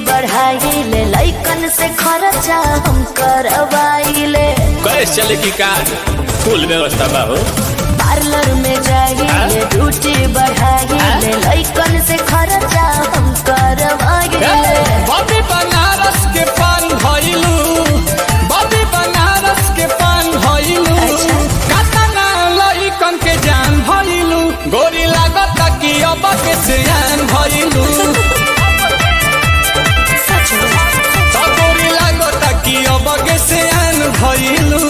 बढ़ाइले लइकन से खर्चा हम करवाइले। कैसे चले की कार फुल व्यवस्था बा हो। पार्लर में जाइले ड्यूटी बढ़ाइले लइकन से खर्चा हम करवाइले। बॉबी बनारस के पान भइलू, बॉबी बनारस के पान भइलू, कातना लइकन के जान भइलू, गोरी लागत कि अब के सियान भइलू, गोरी लागत कि अब के सियान भइलू।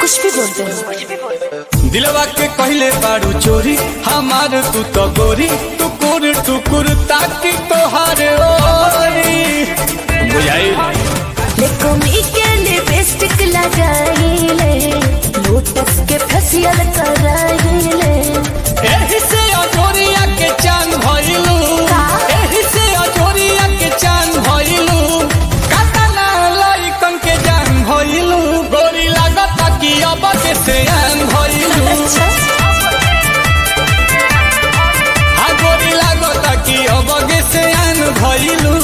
कुछ भी बोलते हो। दिलवा के कहले बारू चोरी हमार तू तो गोरी, टुकुर टुकुर ताकि तोहार ओरी बुझाई। लेकोमी के लिपस्टिक लगाइले लोटस के फेशियल कराइले। एही से अजोरिया के चांद भइलू, एही से अजोरिया के चांद भइलू, कातना लइकन के जान भइलू, गोरी लागत कि अब के सियान भइलू। हाँ गोरी लागत कि अब के सियान भइलू।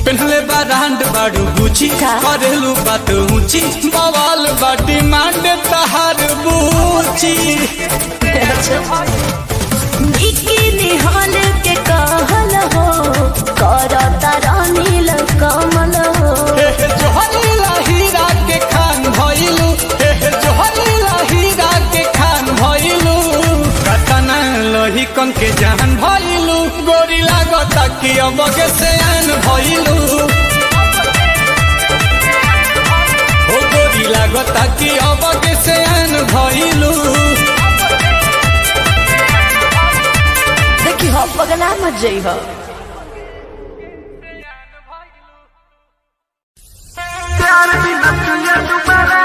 पहले बारांड बाड़ू गुची करेलू बात ऊंची, बवाल बाटी मांड तहार बूची। बिकिनी हॉल के कहल हो करता रानील कमल हो। जोहरीला हीरा के खान भइलू, जोहरीला हीरा के खान भइलू, कतना लहिकन के जान भइलू, गोरी लागत कि अब के सियान भइलू, हो गोरी लागत कि अब के सियान भइलू। देखी हो पगला मत जई हो। प्यार भी न तुझे दोबारा